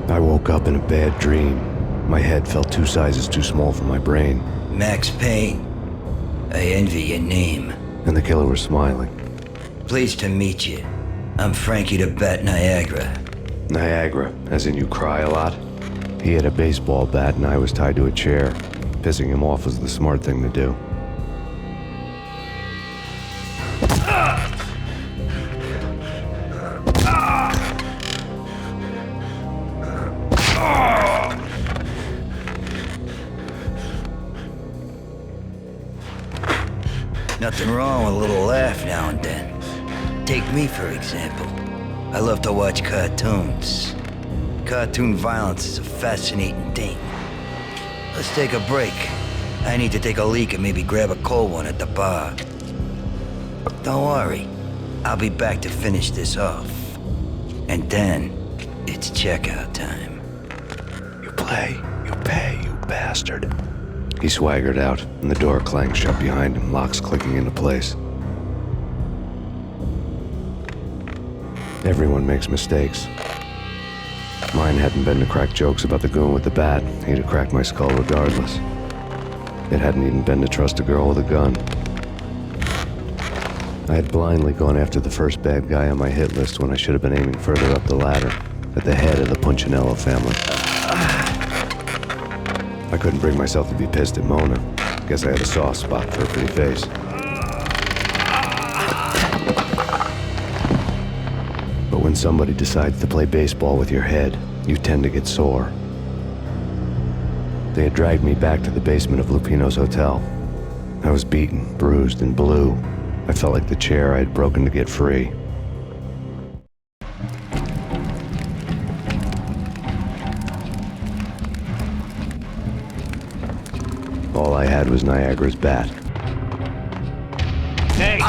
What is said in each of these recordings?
I woke up in a bad dream. My head felt 2 sizes too small for my brain. Max Payne. I envy your name. And the killer was smiling. Pleased to meet you. I'm Frankie the Bat Niagara. Niagara, as in you cry a lot? He had a baseball bat and I was tied to a chair. Pissing him off was the smart thing to do. Nothing wrong with a little laugh now and then. Take me, for example. I love to watch cartoons. Cartoon violence is a fascinating thing. Let's take a break. I need to take a leak and maybe grab a cold one at the bar. Don't worry. I'll be back to finish this off. And then, it's checkout time. You play, you pay, you bastard. He swaggered out, and the door clanged shut behind him, locks clicking into place. Everyone makes mistakes. Mine hadn't been to crack jokes about the goon with the bat. He'd have cracked my skull regardless. It hadn't even been to trust a girl with a gun. I had blindly gone after the first bad guy on my hit list when I should have been aiming further up the ladder, at the head of the Punchinello family. I couldn't bring myself to be pissed at Mona. Guess I had a soft spot for her pretty face. But when somebody decides to play baseball with your head, you tend to get sore. They had dragged me back to the basement of Lupino's hotel. I was beaten, bruised, and blue. I felt like the chair I had broken to get free. All I had was Niagara's bat. Hey!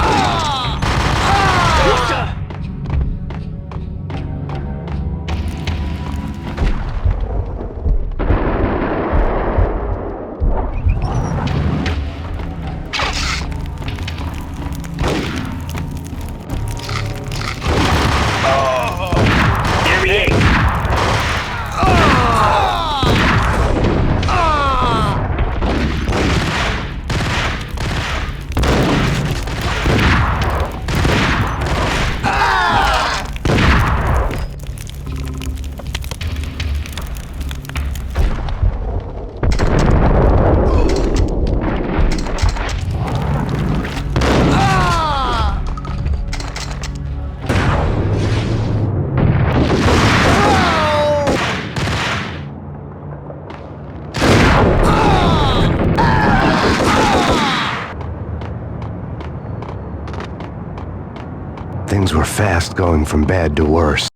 Things were fast going from bad to worse.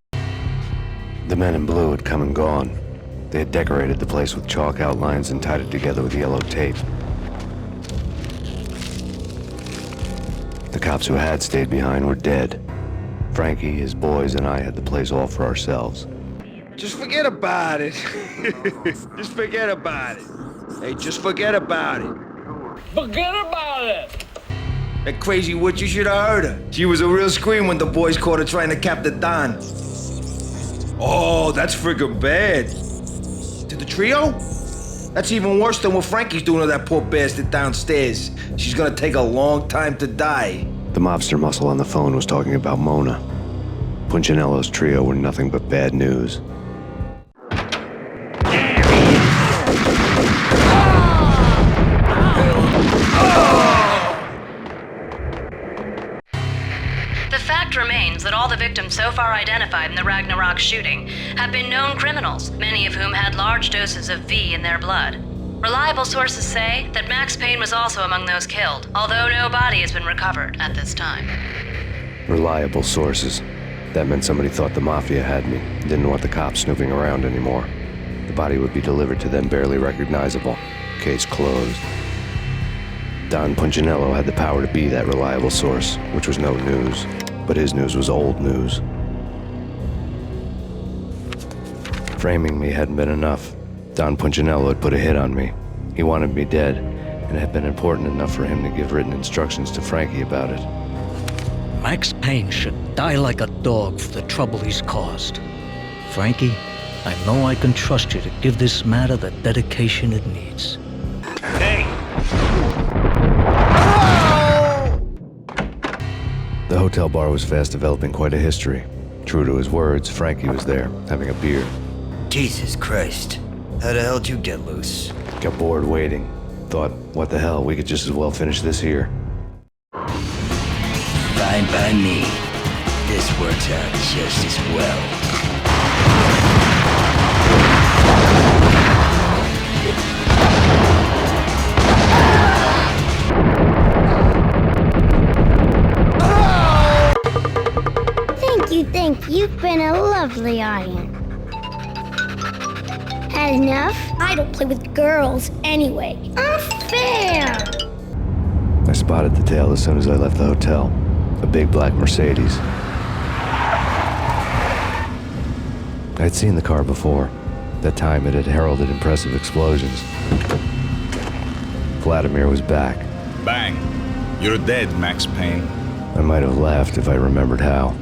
The men in blue had come and gone. They had decorated the place with chalk outlines and tied it together with yellow tape. The cops who had stayed behind were dead. Frankie, his boys, and I had the place all for ourselves. Just forget about it. Just forget about it. Hey, just forget about it. Forget about it! That crazy witch, you should have heard her. She was a real scream when the boys caught her trying to cap the Don. Oh, that's friggin' bad. To the trio? That's even worse than what Frankie's doing to that poor bastard downstairs. She's gonna take a long time to die. The mobster muscle on the phone was talking about Mona. Punchinello's trio were nothing but bad news. The fact remains that all the victims so far identified in the Ragnarok shooting have been known criminals, many of whom had large doses of V in their blood. Reliable sources say that Max Payne was also among those killed, although no body has been recovered at this time. Reliable sources. That meant somebody thought the Mafia had me, didn't want the cops snooping around anymore. The body would be delivered to them barely recognizable. Case closed. Don Punchinello had the power to be that reliable source, which was no news. But his news was old news. Framing me hadn't been enough. Don Punchinello had put a hit on me. He wanted me dead, and it had been important enough for him to give written instructions to Frankie about it. Max Payne should die like a dog for the trouble he's caused. Frankie, I know I can trust you to give this matter the dedication it needs. Hey! The hotel bar was fast developing quite a history. True to his words, Frankie was there, having a beer. Jesus Christ. How the hell did you get loose? Got bored waiting. Thought, what the hell, we could just as well finish this here. Fine by me. This works out just as well. Thank you. You've been a lovely audience. Had enough? I don't play with girls anyway. Unfair! I spotted the tail as soon as I left the hotel. A big black Mercedes. I'd seen the car before. That time it had heralded impressive explosions. Vladimir was back. Bang! You're dead, Max Payne. I might have laughed if I remembered how.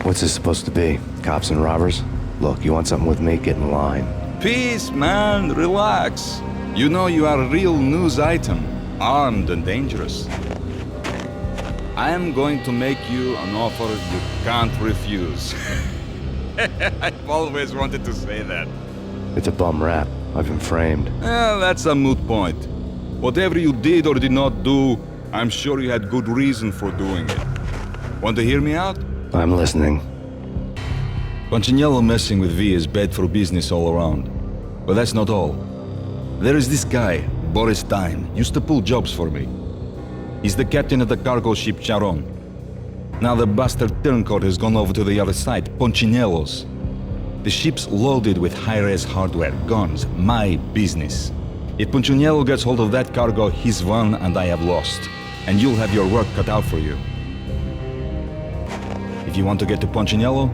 What's this supposed to be? Cops and robbers? Look, you want something with me? Get in line. Peace, man. Relax. You know you are a real news item, armed and dangerous. I am going to make you an offer you can't refuse. I've always wanted to say that. It's a bum rap. I've been framed. That's a moot point. Whatever you did or did not do, I'm sure you had good reason for doing it. Want to hear me out? I'm listening. Punchinello messing with V is bad for business all around. But that's not all. There is this guy, Boris Dime, used to pull jobs for me. He's the captain of the cargo ship Charon. Now the bastard turncoat has gone over to the other side, Punchinello's. The ship's loaded with high-res hardware, guns, my business. If Punchinello gets hold of that cargo, he's won and I have lost. And you'll have your work cut out for you. If you want to get to Punchinello,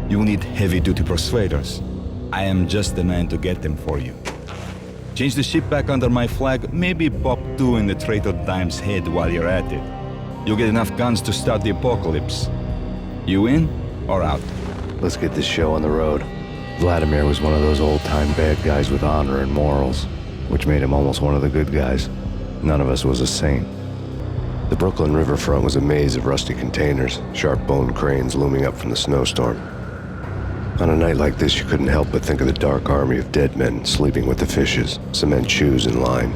you'll need heavy-duty persuaders. I am just the man to get them for you. Change the ship back under my flag, maybe pop 2 in the traitor Dime's head while you're at it. You'll get enough guns to start the apocalypse. You in or out? Let's get this show on the road. Vladimir was one of those old-time bad guys with honor and morals, which made him almost one of the good guys. None of us was a saint. The Brooklyn riverfront was a maze of rusty containers, sharp-boned cranes looming up from the snowstorm. On a night like this, you couldn't help but think of the dark army of dead men sleeping with the fishes, cement shoes in line.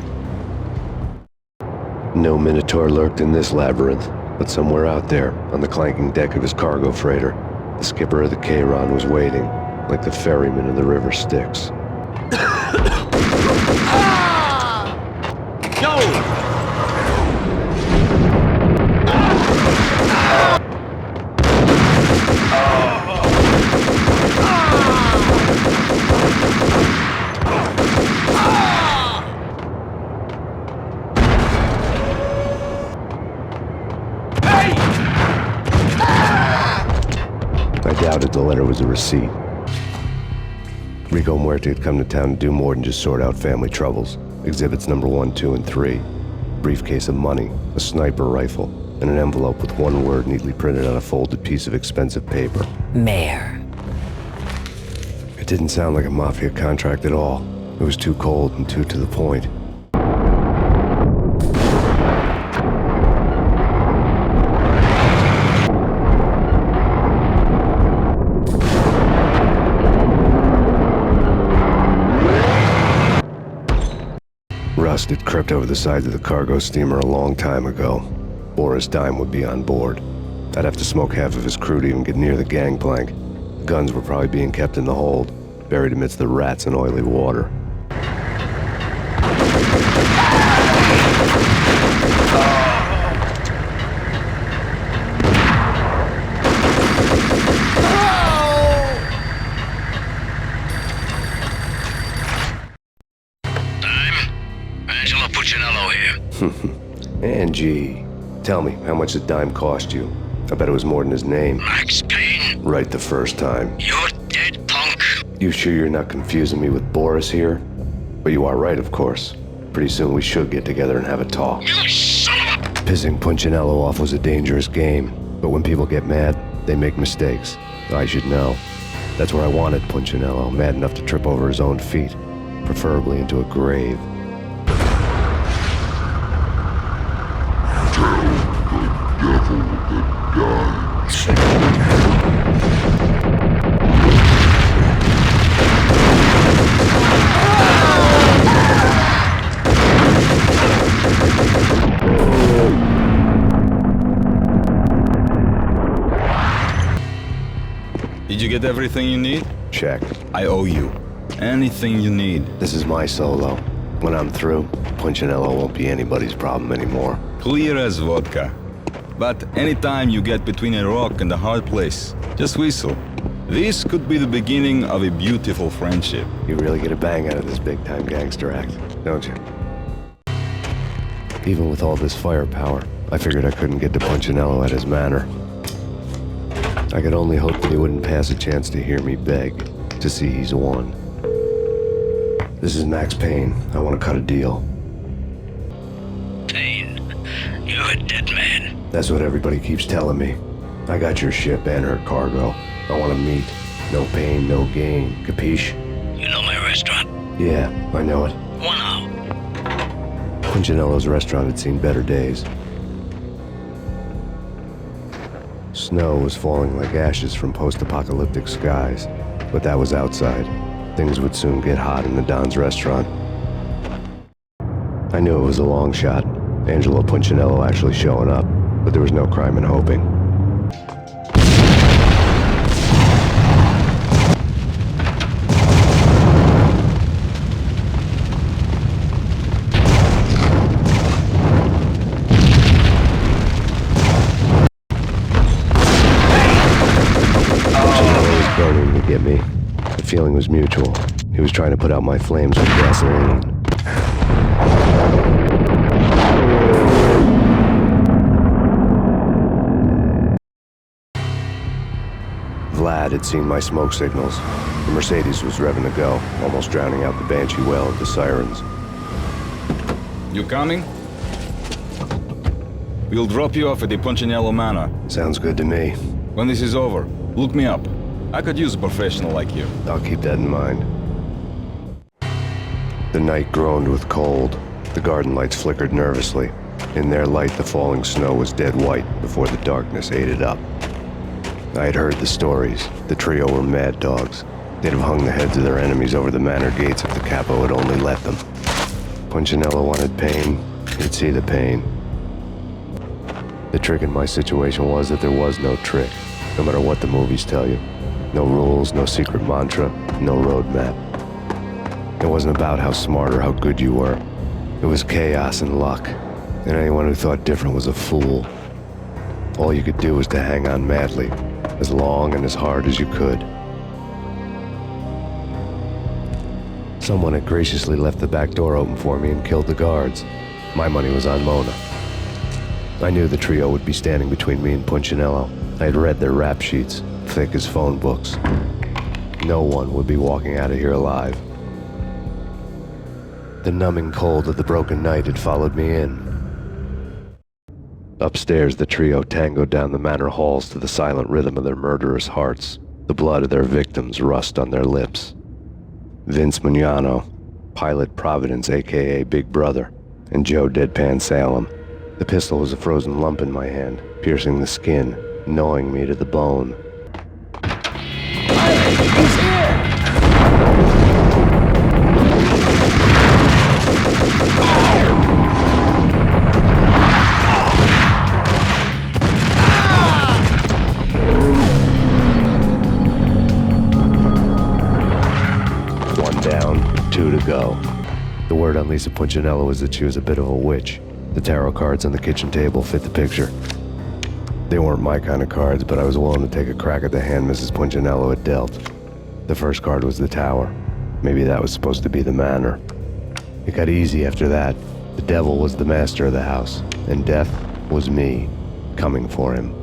No Minotaur lurked in this labyrinth, but somewhere out there, on the clanking deck of his cargo freighter, the skipper of the Chiron was waiting, like the ferryman of the river Styx. I doubted the letter was a receipt. Rico Muerte had come to town to do more than just sort out family troubles. Exhibits number 1, 2, and 3. Briefcase of money, a sniper rifle, and an envelope with one word neatly printed on a folded piece of expensive paper. Mayor. It didn't sound like a mafia contract at all. It was too cold and too to the point. Rust had crept over the sides of the cargo steamer a long time ago. Boris Dime would be on board. I'd have to smoke half of his crew to even get near the gangplank. The guns were probably being kept in the hold, buried amidst the rats and oily water. Angie, tell me, how much did Dime cost you? I bet it was more than his name. Max Payne. Right the first time. You're dead, punk. You sure you're not confusing me with Boris here? But you are right, of course. Pretty soon we should get together and have a talk. You son of a... Pissing Punchinello off was a dangerous game, but when people get mad, they make mistakes. I should know. That's where I wanted Punchinello, mad enough to trip over his own feet, preferably into a grave. Did you get everything you need? Check. I owe you. Anything you need. This is my solo. When I'm through, Punchinello won't be anybody's problem anymore. Clear as vodka. But anytime you get between a rock and a hard place, just whistle. This could be the beginning of a beautiful friendship. You really get a bang out of this big-time gangster act, don't you? Even with all this firepower, I figured I couldn't get to Punchinello at his manor. I could only hope that he wouldn't pass a chance to hear me beg, to see he's won. This is Max Payne. I want to cut a deal. Payne, you're a dead man. That's what everybody keeps telling me. I got your ship and her cargo. I want to meet. No pain, no gain. Capiche? You know my restaurant? Yeah, I know it. 1 hour. Punchinello's restaurant had seen better days. Snow was falling like ashes from post-apocalyptic skies, but that was outside. Things would soon get hot in the Don's restaurant. I knew it was a long shot, Angelo Punchinello actually showing up, but there was no crime in hoping. Get me. The feeling was mutual. He was trying to put out my flames with gasoline. Vlad had seen my smoke signals. The Mercedes was revving to go, almost drowning out the banshee wail of the sirens. You coming? We'll drop you off at the Punchinello Manor. Sounds good to me. When this is over, look me up. I could use a professional like you. I'll keep that in mind. The night groaned with cold. The garden lights flickered nervously. In their light, the falling snow was dead white before the darkness ate it up. I had heard the stories. The trio were mad dogs. They'd have hung the heads of their enemies over the manor gates if the capo had only let them. Punchinello wanted pain. He'd see the pain. The trick in my situation was that there was no trick, no matter what the movies tell you. No rules, no secret mantra, no roadmap. It wasn't about how smart or how good you were. It was chaos and luck, and anyone who thought different was a fool. All you could do was to hang on madly, as long and as hard as you could. Someone had graciously left the back door open for me and killed the guards. My money was on Mona. I knew the trio would be standing between me and Punchinello. I had read their rap sheets, thick as phone books. No one would be walking out of here alive. The numbing cold of the broken night had followed me in. Upstairs, the trio tangoed down the manor halls to the silent rhythm of their murderous hearts, the blood of their victims rust on their lips. Vince Mugnano, Pilot Providence, a.k.a. Big Brother, and Joe Deadpan Salem. The pistol was a frozen lump in my hand, piercing the skin, gnawing me to the bone. He's here! One down, 2 to go. The word on Lisa Punchinello was that she was a bit of a witch. The tarot cards on the kitchen table fit the picture. They weren't my kind of cards, but I was willing to take a crack at the hand Mrs. Punchinello had dealt. The first card was the tower. Maybe that was supposed to be the manor. It got easy after that. The devil was the master of the house, and death was me, coming for him.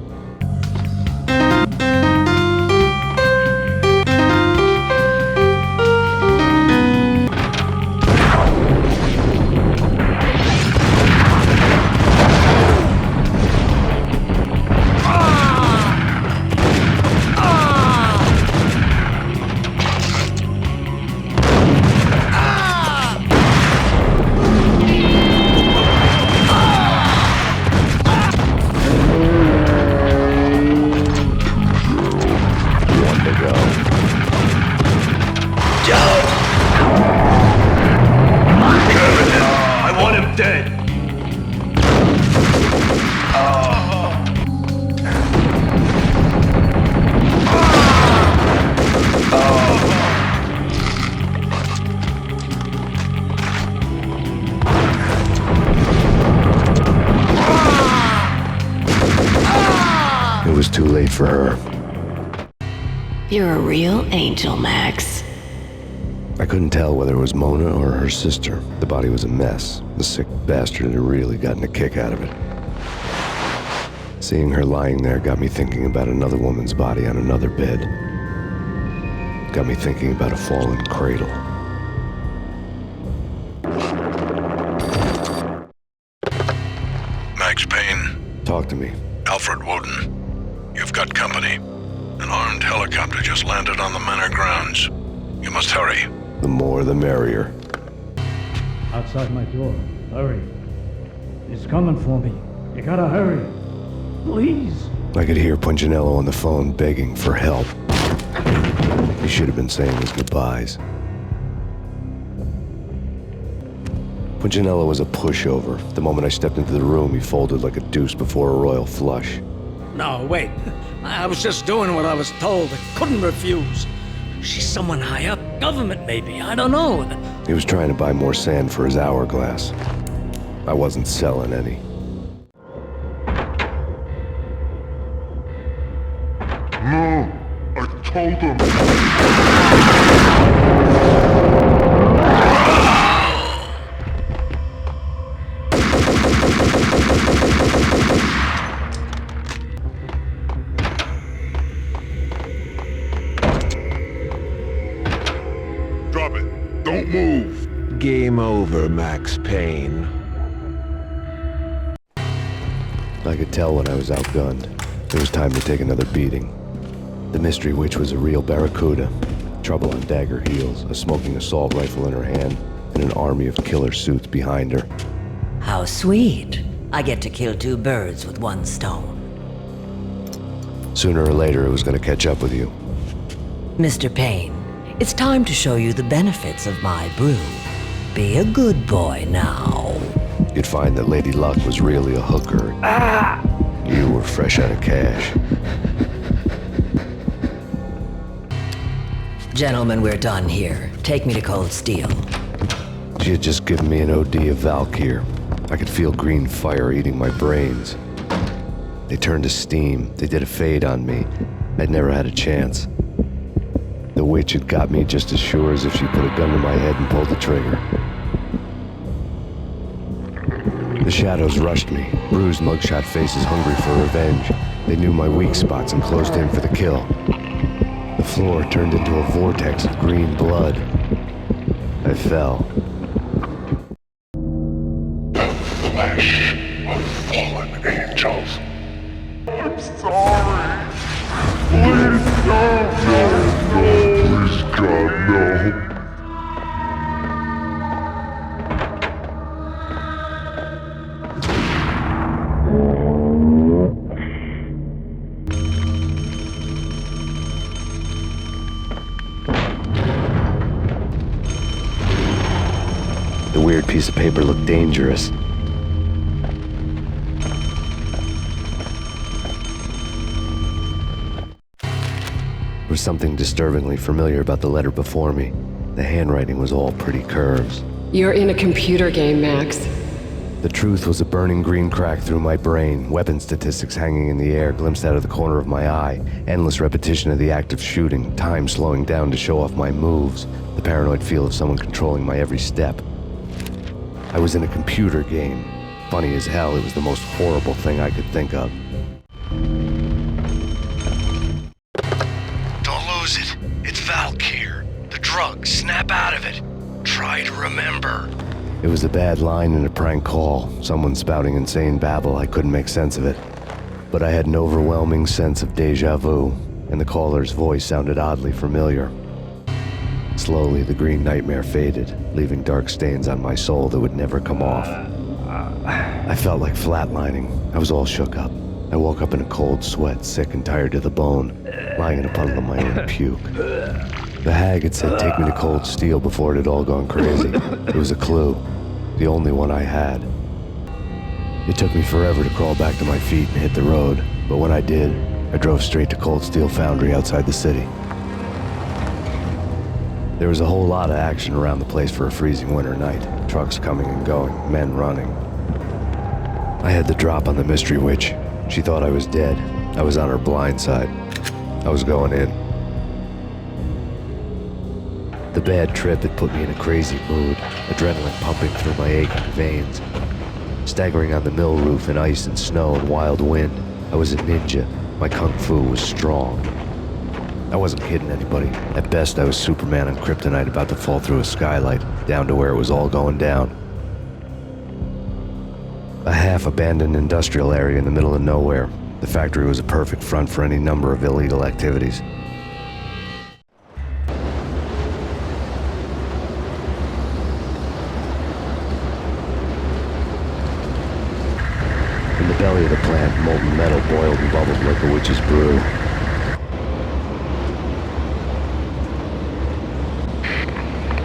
You're a real angel, Max. I couldn't tell whether it was Mona or her sister. The body was a mess. The sick bastard had really gotten a kick out of it. Seeing her lying there got me thinking about another woman's body on another bed. Got me thinking about a fallen cradle. Max Payne. Talk to me. Alfred Woden. You've got company. An armed helicopter just landed on the manor grounds. You must hurry. The more the merrier. Outside my door. Hurry. He's coming for me. You gotta hurry. Please. I could hear Punchinello on the phone begging for help. He should have been saying his goodbyes. Punchinello was a pushover. The moment I stepped into the room, he folded like a deuce before a royal flush. No, wait. I was just doing what I was told. I couldn't refuse. She's someone high up. Government, maybe. I don't know. He was trying to buy more sand for his hourglass. I wasn't selling any. No, I told them. Drop it. Don't move. Game over, Max Payne. I could tell when I was outgunned. It was time to take another beating. The mystery witch was a real barracuda. Trouble on dagger heels, a smoking assault rifle in her hand, and an army of killer suits behind her. How sweet. I get to kill two birds with one stone. Sooner or later, it was going to catch up with you. Mr. Payne, it's time to show you the benefits of my brew. Be a good boy now. You'd find that Lady Luck was really a hooker. You were fresh out of cash. Gentlemen, we're done here. Take me to Cold Steel. She had just given me an OD of Valkyr. I could feel green fire eating my brains. They turned to steam. They did a fade on me. I'd never had a chance. The witch had got me just as sure as if she put a gun to my head and pulled the trigger. The shadows rushed me, bruised mugshot faces hungry for revenge. They knew my weak spots and closed in for the kill. The floor turned into a vortex of green blood. I fell. The flesh of fallen angels. I'm sorry. Please don't. No. Please, God, no. The weird piece of paper looked dangerous. There was something disturbingly familiar about the letter before me. The handwriting was all pretty curves. You're in a computer game, Max. The truth was a burning green crack through my brain, weapon statistics hanging in the air, glimpsed out of the corner of my eye, endless repetition of the act of shooting, time slowing down to show off my moves, the paranoid feel of someone controlling my every step. I was in a computer game. Funny as hell, it was the most horrible thing I could think of. Don't lose it. It's Valkyr. The drug. Snap out of it. Try to remember. It was a bad line in a prank call, someone spouting insane babble. I couldn't make sense of it. But I had an overwhelming sense of deja vu, and the caller's voice sounded oddly familiar. Slowly, the green nightmare faded, leaving dark stains on my soul that would never come off. I felt like flatlining. I was all shook up. I woke up in a cold sweat, sick and tired to the bone, lying in a puddle of my own puke. The hag had said take me to Cold Steel before it had all gone crazy. It was a clue, the only one I had. It took me forever to crawl back to my feet and hit the road, but when I did, I drove straight to Cold Steel Foundry outside the city. There was a whole lot of action around the place for a freezing winter night. Trucks coming and going, men running. I had the drop on the mystery witch. She thought I was dead. I was on her blind side. I was going in. The bad trip had put me in a crazy mood, adrenaline pumping through my aching veins. Staggering on the mill roof in ice and snow and wild wind, I was a ninja. My kung fu was strong. I wasn't kidding anybody. At best, I was Superman on kryptonite about to fall through a skylight, down to where it was all going down. A half-abandoned industrial area in the middle of nowhere. The factory was a perfect front for any number of illegal activities. In the belly of the plant, molten metal boiled and bubbled like a witch's brew.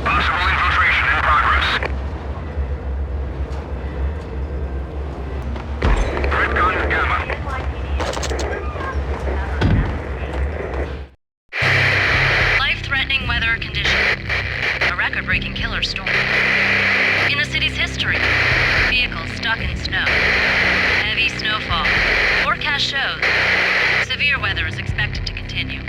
Possible infiltration in progress. Redgun Gamma. Life-threatening weather conditions. A record-breaking killer storm. In the city's history, vehicles stuck in snow. Heavy snowfall. Forecast shows severe weather is expected to continue.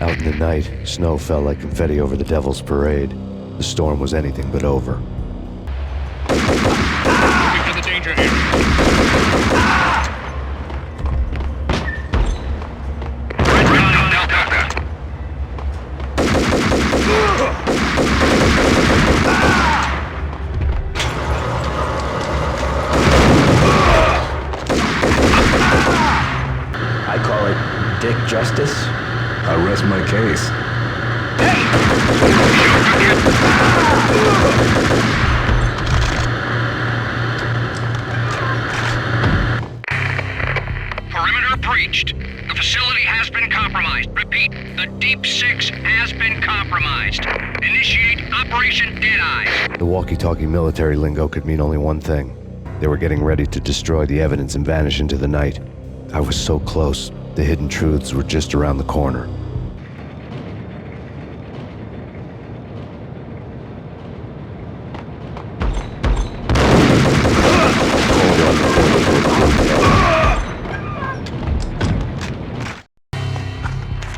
Out in the night, snow fell like confetti over the Devil's Parade. The storm was anything but over. Moving to the danger area. I call it Dick Justice. I rest my case. Perimeter breached. The facility has been compromised. Repeat, the Deep Six has been compromised. Initiate Operation Deadeyes. The walkie-talkie military lingo could mean only one thing. They were getting ready to destroy the evidence and vanish into the night. I was so close. The hidden truths were just around the corner.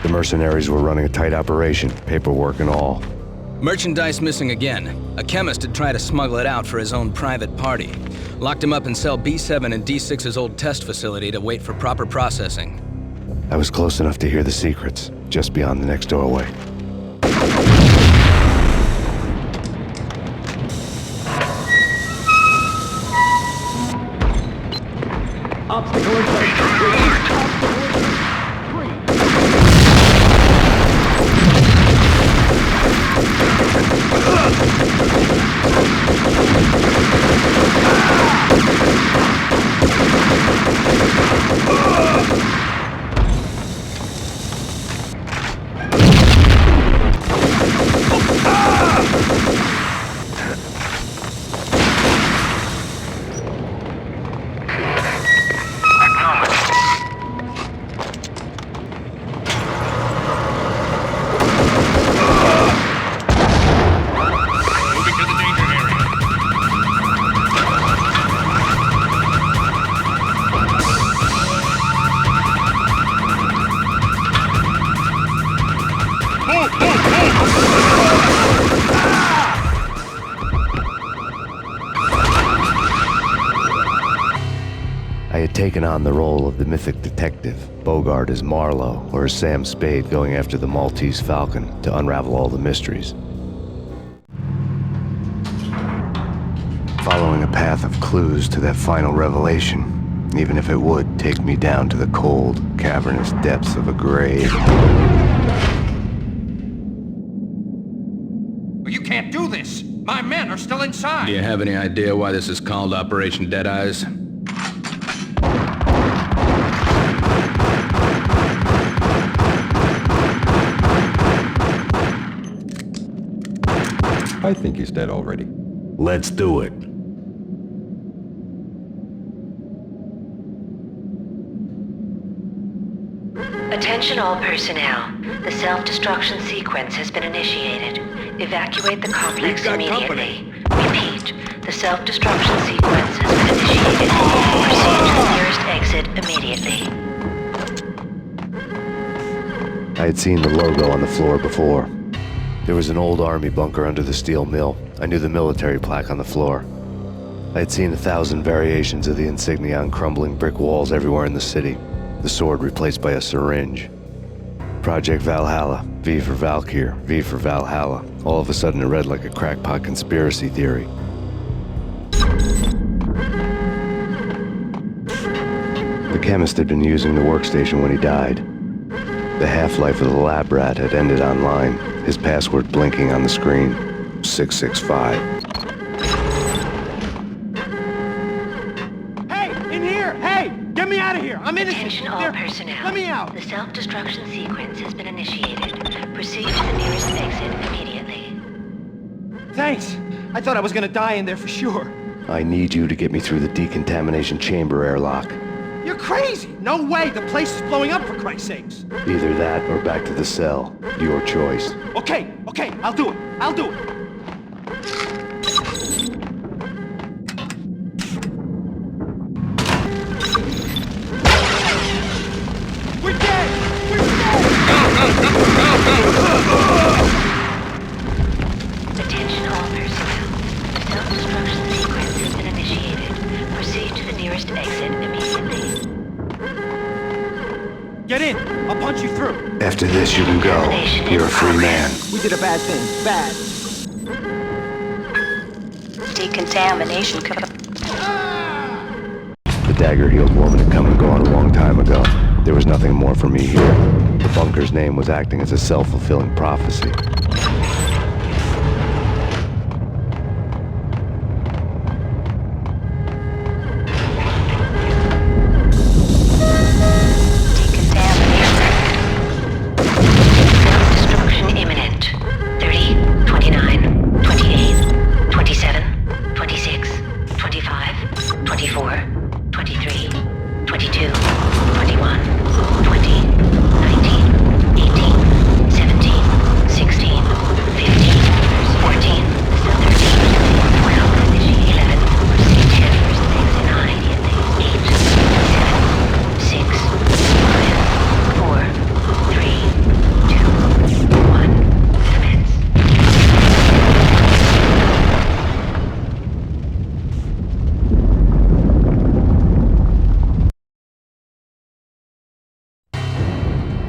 The mercenaries were running a tight operation, paperwork and all. Merchandise missing again. A chemist had tried to smuggle it out for his own private party. Locked him up in cell B7 in D6's old test facility to wait for proper processing. I was close enough to hear the secrets, just beyond the next doorway. Obstacle in place. I had taken on the role of the mythic detective, Bogart as Marlowe, or as Sam Spade going after the Maltese Falcon to unravel all the mysteries. Following a path of clues to that final revelation, even if it would take me down to the cold, cavernous depths of a grave. You can't do this! My men are still inside! Do you have any idea why this is called Operation Deadeyes? I think he's dead already. Let's do it. Attention all personnel. The self-destruction sequence has been initiated. Evacuate the complex immediately. Repeat. The self-destruction sequence has been initiated. Proceed to the nearest exit immediately. I had seen the logo on the floor before. There was an old army bunker under the steel mill. I knew the military plaque on the floor. I had seen 1,000 variations of the insignia on crumbling brick walls everywhere in the city. The sword replaced by a syringe. Project Valhalla, V for Valkyr, V for Valhalla. All of a sudden it read like a crackpot conspiracy theory. The chemist had been using the workstation when he died. The half-life of the lab rat had ended online, his password blinking on the screen. 665. Hey, in here! Hey! Get me out of here! I'm innocent! Attention all personnel. Let me out! The self-destruction sequence has been initiated. Proceed to the nearest exit immediately. Thanks! I thought I was gonna die in there for sure. I need you to get me through the decontamination chamber airlock. You're crazy! No way! The place is blowing up, for Christ's sakes! Either that or back to the cell. Your choice. Okay, I'll do it. I'll do it. We're dead! We're dead! Attention all personnel. The self-destruction sequence has been initiated. Proceed to the nearest exit immediately. Get in! I'll punch you through. After this, you can go. You're a free man. We did a bad thing. Bad. Decontamination. The dagger-heeled woman had come and gone a long time ago. There was nothing more for me here. The bunker's name was acting as a self-fulfilling prophecy. Self-destruction imminent. 30, 29, 28, 27, 26, 25, 24, 23, 22, 21, 20, 19, 18, 17, 16, 15, 14, 13, 12, 11, 10, 9, 8, 7, 6, 5, 4, 3, 2, 1, commence.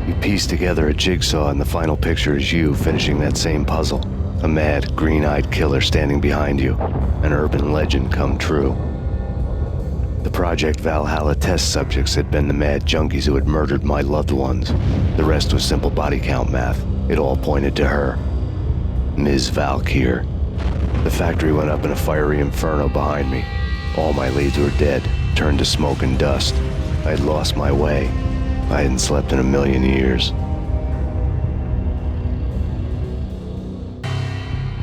You piece together a jigsaw and the final picture is you finishing that same puzzle. A mad, green-eyed killer standing behind you. An urban legend come true. The Project Valhalla test subjects had been the mad junkies who had murdered my loved ones. The rest was simple body count math. It all pointed to her. Ms. Valkyr. The factory went up in a fiery inferno behind me. All my leads were dead, turned to smoke and dust. I had lost my way. I hadn't slept in a million years.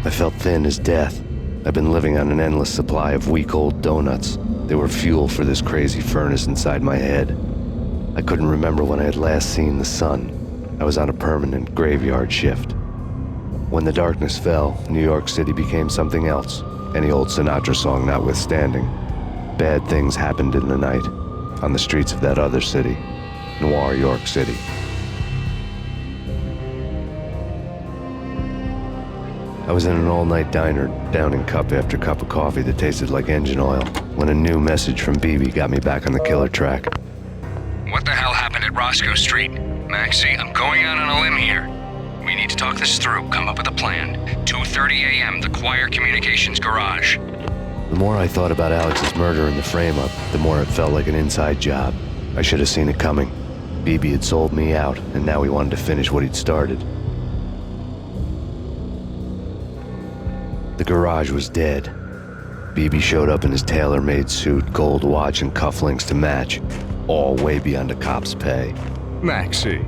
I felt thin as death. I'd been living on an endless supply of week-old donuts. They were fuel for this crazy furnace inside my head. I couldn't remember when I had last seen the sun. I was on a permanent graveyard shift. When the darkness fell, New York City became something else, any old Sinatra song notwithstanding. Bad things happened in the night, on the streets of that other city, Noir York City. I was in an all-night diner, downing cup after cup of coffee that tasted like engine oil, when a new message from BB got me back on the killer track. What the hell happened at Roscoe Street? Maxie, I'm going out on a limb here. We need to talk this through, come up with a plan. 2:30 a.m., the Choir Communications Garage. The more I thought about Alex's murder and the frame-up, the more it felt like an inside job. I should have seen it coming. BB had sold me out, and now he wanted to finish what he'd started. The garage was dead. BB showed up in his tailor-made suit, gold watch, and cufflinks to match, all way beyond a cop's pay. Maxie.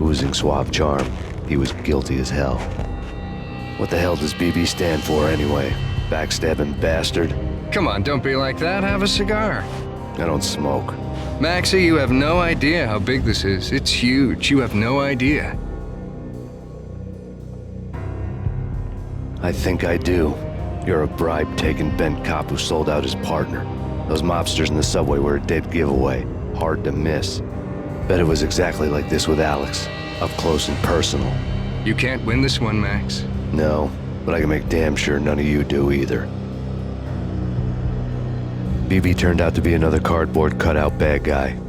Oozing suave charm, he was guilty as hell. What the hell does BB stand for anyway? Backstabbing bastard? Come on, don't be like that. Have a cigar. I don't smoke. Maxie, you have no idea how big this is. It's huge. You have no idea. I think I do. You're a bribe-taking bent cop who sold out his partner. Those mobsters in the subway were a dead giveaway. Hard to miss. Bet it was exactly like this with Alex. Up close and personal. You can't win this one, Max. No, but I can make damn sure none of you do either. BB turned out to be another cardboard cutout bad guy.